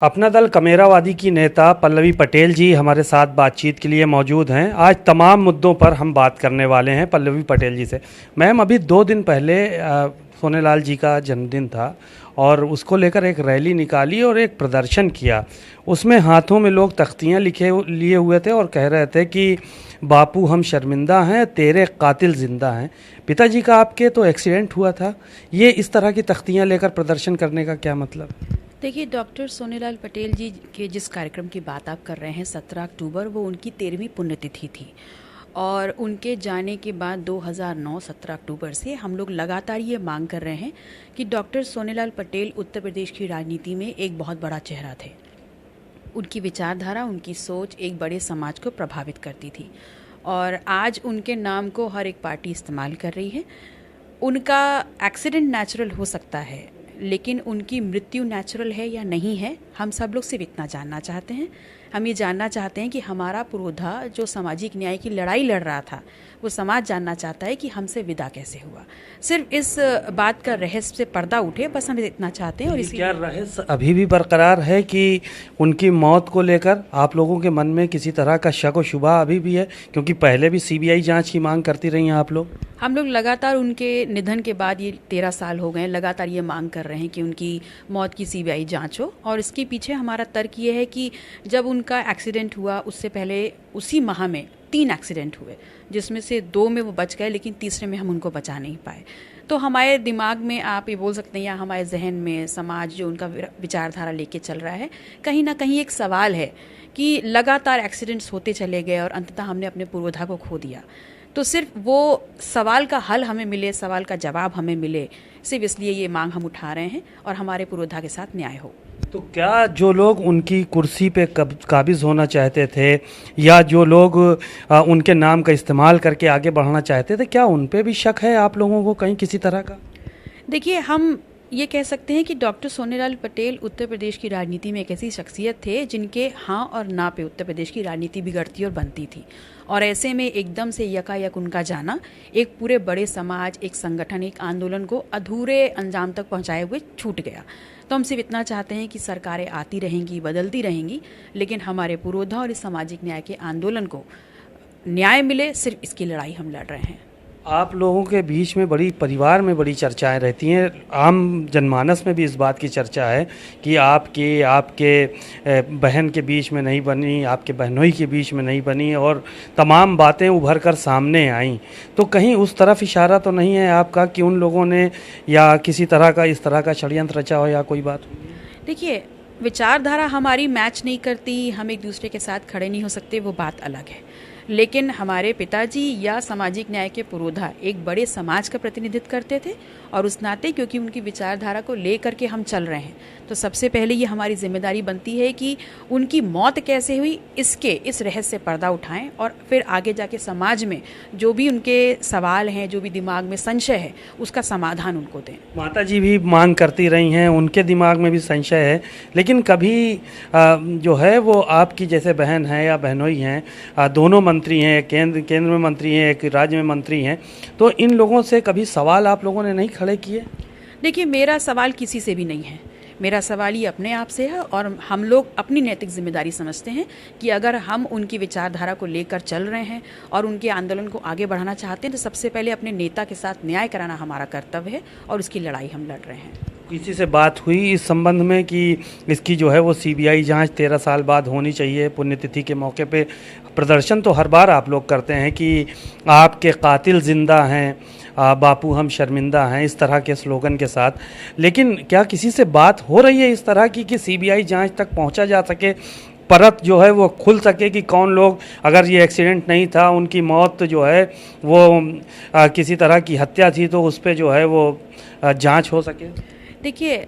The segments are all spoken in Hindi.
अपना दल कमेरावादी की नेता पल्लवी पटेल जी हमारे साथ बातचीत के लिए मौजूद हैं। आज तमाम मुद्दों पर हम बात करने वाले हैं पल्लवी पटेल जी से। मैम, अभी 2 दिन पहले सोनेलाल जी का जन्मदिन था और उसको लेकर एक रैली निकाली और एक प्रदर्शन किया। उसमें हाथों में लोग तख्तियाँ लिए हुए थे और कह रहे थे कि बापू हम शर्मिंदा हैं, तेरे कातिल ज़िंदा हैं। पिताजी का आपके तो एक्सीडेंट हुआ था, ये इस तरह की तख्तियाँ लेकर प्रदर्शन करने का क्या मतलब? देखिए, डॉक्टर सोनेलाल पटेल जी के जिस कार्यक्रम की बात आप कर रहे हैं 17 अक्टूबर, वो उनकी 13वीं पुण्यतिथि थी और उनके जाने के बाद 2009 17 अक्टूबर से हम लोग लगातार ये मांग कर रहे हैं कि डॉक्टर सोनेलाल पटेल उत्तर प्रदेश की राजनीति में एक बहुत बड़ा चेहरा थे। उनकी विचारधारा, उनकी सोच एक बड़े समाज को प्रभावित करती थी और आज उनके नाम को हर एक पार्टी इस्तेमाल कर रही है। उनका एक्सीडेंट नेचुरल हो सकता है, लेकिन उनकी मृत्यु नेचुरल है या नहीं है, हम सब लोग सिर्फ इतना जानना चाहते हैं। हम ये जानना चाहते हैं कि हमारा पुरोधा जो सामाजिक न्याय की लड़ाई लड़ रहा था, वो समाज जानना चाहता है कि हमसे विदा कैसे हुआ। सिर्फ इस बात का रहस्य से पर्दा उठे, बस हम इतना चाहते हैं। और इसी क्या रहस्य अभी भी बरकरार है कि उनकी मौत को लेकर आप लोगों के मन में किसी तरह का शक व शुबा अभी भी है? क्योंकि पहले भी सीबीआई जांच की मांग करती रही हैं आप लोग। हम लोग लगातार उनके निधन के बाद, ये 13 साल हो गए, लगातार ये मांग कर रहे हैं कि उनकी मौत की सीबीआई जांच हो। और इसके पीछे हमारा तर्क ये है कि जब उनका एक्सीडेंट हुआ उससे पहले उसी माह में 3 एक्सीडेंट हुए, जिसमें से 2 में वो बच गए, लेकिन तीसरे में हम उनको बचा नहीं पाए। तो हमारे दिमाग में, आप ये बोल सकते हैं, या हमारे जहन में समाज जो उनका विचारधारा लेके चल रहा है, कहीं ना कहीं एक सवाल है कि लगातार एक्सीडेंट्स होते चले गए और अंततः हमने अपने पुरोधा को खो दिया। तो सिर्फ वो सवाल का हल हमें मिले, सवाल का जवाब हमें मिले, सिर्फ इसलिए ये मांग हम उठा रहे हैं और हमारे पुरोधा के साथ न्याय हो। तो क्या जो लोग उनकी कुर्सी पे काबिज होना चाहते थे या जो लोग उनके नाम का इस्तेमाल करके आगे बढ़ना चाहते थे, क्या उन पे भी शक है आप लोगों को कहीं किसी तरह का? देखिए, हम ये कह सकते हैं कि डॉक्टर सोनेलाल पटेल उत्तर प्रदेश की राजनीति में एक ऐसी शख्सियत थे जिनके हाँ और ना पे उत्तर प्रदेश की राजनीति बिगड़ती और बनती थी। और ऐसे में एकदम से यकायक उनका जाना एक पूरे बड़े समाज, एक संगठन, एक आंदोलन को अधूरे अंजाम तक पहुंचाए हुए छूट गया। तो हम सिर्फ इतना चाहते हैं कि सरकारें आती रहेंगी, बदलती रहेंगी, लेकिन हमारे पुरोधा और इस सामाजिक न्याय के आंदोलन को न्याय मिले, सिर्फ इसकी लड़ाई हम लड़ रहे हैं। आप लोगों के बीच में परिवार में बड़ी चर्चाएं रहती हैं, आम जनमानस में भी इस बात की चर्चा है कि आपके बहन के बीच में नहीं बनी, आपके बहनोई के बीच में नहीं बनी और तमाम बातें उभर कर सामने आईं। तो कहीं उस तरफ इशारा तो नहीं है आपका कि उन लोगों ने या किसी तरह का इस तरह का षड्यंत्र रचा हो या कोई बात? देखिए, विचारधारा हमारी मैच नहीं करती, हम एक दूसरे के साथ खड़े नहीं हो सकते, वो बात अलग है। लेकिन हमारे पिताजी या सामाजिक न्याय के पुरोधा एक बड़े समाज का प्रतिनिधित्व करते थे और उस नाते क्योंकि उनकी विचारधारा को ले करके हम चल रहे हैं, तो सबसे पहले ये हमारी जिम्मेदारी बनती है कि उनकी मौत कैसे हुई, इस रहस्य से पर्दा उठाएं और फिर आगे जाके समाज में जो भी उनके सवाल हैं, जो भी दिमाग में संशय है, उसका समाधान उनको दें। माता जी भी मांग करती रही हैं, उनके दिमाग में भी संशय है, लेकिन कभी जो है वो आपकी जैसे बहन है या बहनोई हैं, दोनों मंत्री हैं, केंद्र में मंत्री हैं, एक राज्य में मंत्री हैं, तो इन लोगों से कभी सवाल आप लोगों ने नहीं खड़े किए? देखिए, मेरा सवाल किसी से भी नहीं है, मेरा सवाल ये अपने आप से है और हम लोग अपनी नैतिक जिम्मेदारी समझते हैं कि अगर हम उनकी विचारधारा को लेकर चल रहे हैं और उनके आंदोलन को आगे बढ़ाना चाहते हैं, तो सबसे पहले अपने नेता के साथ न्याय कराना हमारा कर्तव्य है और उसकी लड़ाई हम लड़ रहे हैं। किसी से बात हुई इस संबंध में कि इसकी जो है वो सीबीआई जांच 13 साल बाद होनी चाहिए? पुण्यतिथि के मौके पे प्रदर्शन तो हर बार आप लोग करते हैं कि आपके कातिल ज़िंदा हैं, बापू हम शर्मिंदा हैं, इस तरह के स्लोगन के साथ, लेकिन क्या किसी से बात हो रही है इस तरह की कि सीबीआई जांच तक पहुंचा जा सके, परत जो है वो खुल सके कि कौन लोग, अगर ये एक्सीडेंट नहीं था, उनकी मौत जो है वो किसी तरह की हत्या थी, तो उस पर जो है वो जांच हो सके? देखिए,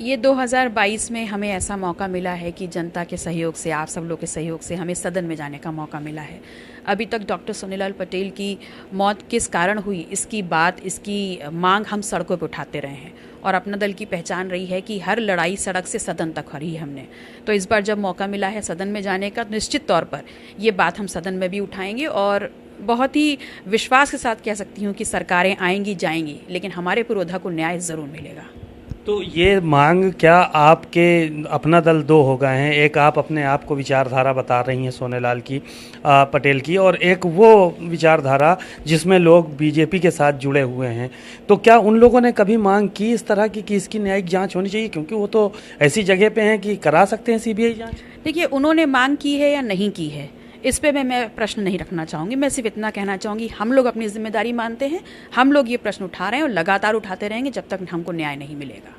ये 2022 में हमें ऐसा मौका मिला है कि जनता के सहयोग से, आप सब लोग के सहयोग से हमें सदन में जाने का मौका मिला है। अभी तक डॉक्टर सोनेलाल पटेल की मौत किस कारण हुई, इसकी बात, इसकी मांग हम सड़कों पर उठाते रहे हैं और अपना दल की पहचान रही है कि हर लड़ाई सड़क से सदन तक हरी है हमने। तो इस बार जब मौका मिला है सदन में जाने का, निश्चित तौर पर ये बात हम सदन में भी उठाएंगे और बहुत ही विश्वास के साथ कह सकती हूँ कि सरकारें आएंगी जाएंगी, लेकिन हमारे पुरोधा को न्याय ज़रूर मिलेगा। तो ये मांग क्या आपके अपना दल दो हो गए हैं, एक आप अपने आप को विचारधारा बता रही हैं सोनेलाल की पटेल की, और एक वो विचारधारा जिसमें लोग बीजेपी के साथ जुड़े हुए हैं, तो क्या उन लोगों ने कभी मांग की इस तरह की कि इसकी न्यायिक जांच होनी चाहिए, क्योंकि वो तो ऐसी जगह पे हैं कि करा सकते हैं सीबीआई जांच? देखिए, उन्होंने मांग की है या नहीं की है, इस पे मैं प्रश्न नहीं रखना चाहूँगी। मैं सिर्फ इतना कहना चाहूँगी, हम लोग अपनी जिम्मेदारी मानते हैं, हम लोग ये प्रश्न उठा रहे हैं और लगातार उठाते रहेंगे जब तक हमको न्याय नहीं मिलेगा।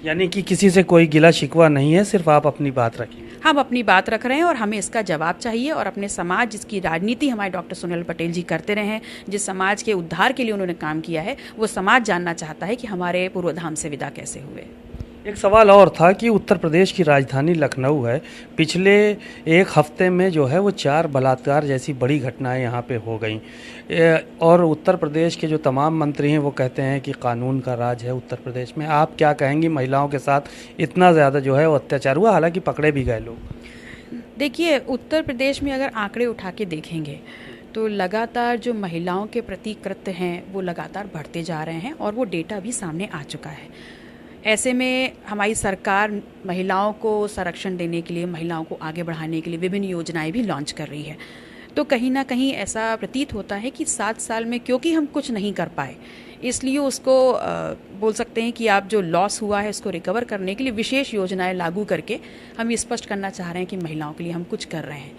यानी कि किसी से कोई गिला शिकवा नहीं है, सिर्फ आप अपनी बात रखिए। हम अपनी बात रख रहे हैं और हमें इसका जवाब चाहिए, और अपने समाज जिसकी राजनीति हमारे डॉक्टर सोनेलाल पटेल जी करते रहे हैं, जिस समाज के उद्धार के लिए उन्होंने काम किया है, वो समाज जानना चाहता है कि हमारे पूर्वधाम से विदा कैसे हुए। एक सवाल और था कि उत्तर प्रदेश की राजधानी लखनऊ है, पिछले एक हफ्ते में जो है वो 4 बलात्कार जैसी बड़ी घटनाएं यहाँ पे हो गई, और उत्तर प्रदेश के जो तमाम मंत्री हैं वो कहते हैं कि कानून का राज है उत्तर प्रदेश में। आप क्या कहेंगी, महिलाओं के साथ इतना ज़्यादा जो है वो अत्याचार हुआ, हालांकि पकड़े भी गए लोग? देखिए, उत्तर प्रदेश में अगर आंकड़े उठा के देखेंगे तो लगातार जो महिलाओं के प्रति कृत्य हैं वो लगातार बढ़ते जा रहे हैं, और वो डेटा भी सामने आ चुका है। ऐसे में हमारी सरकार महिलाओं को संरक्षण देने के लिए, महिलाओं को आगे बढ़ाने के लिए विभिन्न योजनाएं भी लॉन्च कर रही है। तो कहीं ना कहीं ऐसा प्रतीत होता है कि 7 साल में क्योंकि हम कुछ नहीं कर पाए, इसलिए उसको बोल सकते हैं कि आप जो लॉस हुआ है उसको रिकवर करने के लिए विशेष योजनाएं लागू करके हम ये स्पष्ट करना चाह रहे हैं कि महिलाओं के लिए हम कुछ कर रहे हैं।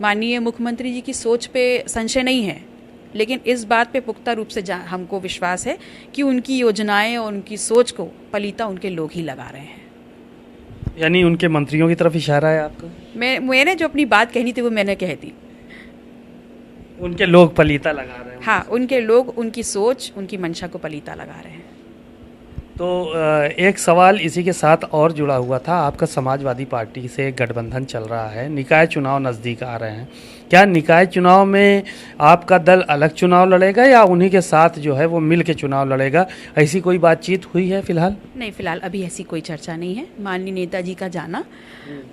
माननीय मुख्यमंत्री जी की सोच पे संशय नहीं है, लेकिन इस बात पे पुख्ता रूप से हमको विश्वास है कि उनकी योजनाएं और उनकी सोच को पलीता उनके लोग ही लगा रहे हैं। यानी उनके मंत्रियों की तरफ इशारा है आपका? मैंने जो अपनी बात कहनी थी वो मैंने कह दी। उनके लोग पलीता लगा रहे हैं? हाँ, उनके लोग उनकी सोच, उनकी मंशा को पलीता लगा रहे हैं। तो एक सवाल इसी के साथ और जुड़ा हुआ था, आपका समाजवादी पार्टी से गठबंधन चल रहा है, निकाय चुनाव नज़दीक आ रहे हैं, क्या निकाय चुनाव में आपका दल अलग चुनाव लड़ेगा या उन्हीं के साथ जो है वो मिल के चुनाव लड़ेगा? ऐसी कोई बातचीत हुई है फिलहाल? नहीं, फिलहाल अभी ऐसी कोई चर्चा नहीं है। माननीय नेताजी का जाना,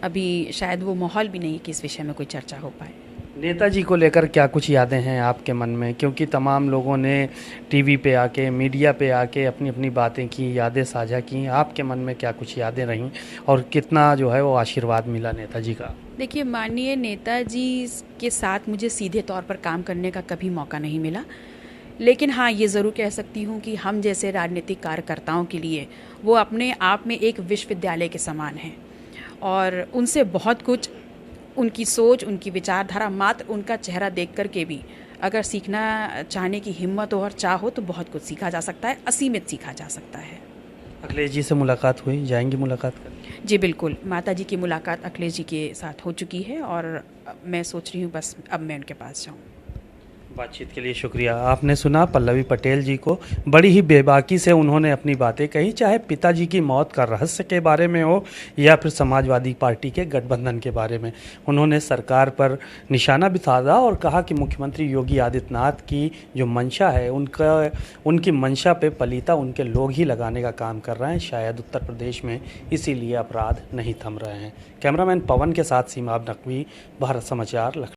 अभी शायद वो माहौल भी नहीं कि इस विषय में कोई चर्चा हो पाए। नेताजी को लेकर क्या कुछ यादें हैं आपके मन में, क्योंकि तमाम लोगों ने टीवी पे आके, मीडिया पे आके अपनी अपनी बातें की, यादें साझा की, आपके मन में क्या कुछ यादें रहीं और कितना जो है वो आशीर्वाद मिला नेताजी का? देखिए, माननीय नेताजी के साथ मुझे सीधे तौर पर काम करने का कभी मौका नहीं मिला, लेकिन हाँ, ये ज़रूर कह सकती हूँ कि हम जैसे राजनीतिक कार्यकर्ताओं के लिए वो अपने आप में एक विश्वविद्यालय के समान हैं, और उनसे बहुत कुछ, उनकी सोच, उनकी विचारधारा, मात्र उनका चेहरा देख कर के भी अगर सीखना चाहने की हिम्मत हो और चाह हो तो बहुत कुछ सीखा जा सकता है, असीमित सीखा जा सकता है। अखिलेश जी से मुलाकात हुई, जाएंगी मुलाकात करने? जी बिल्कुल, माता जी की मुलाकात अखिलेश जी के साथ हो चुकी है, और मैं सोच रही हूँ बस अब मैं उनके पास जाऊँ। बातचीत के लिए शुक्रिया। आपने सुना पल्लवी पटेल जी को, बड़ी ही बेबाकी से उन्होंने अपनी बातें कही, चाहे पिताजी की मौत का रहस्य के बारे में हो या फिर समाजवादी पार्टी के गठबंधन के बारे में। उन्होंने सरकार पर निशाना भी साधा और कहा कि मुख्यमंत्री योगी आदित्यनाथ की जो मंशा है, उनकी मंशा पे पलीता उनके लोग ही लगाने का काम कर रहे हैं, शायद उत्तर प्रदेश में इसीलिए अपराध नहीं थम रहे हैं। कैमरामैन पवन के साथ सीमाब नकवी, भारत समाचार, लखनऊ।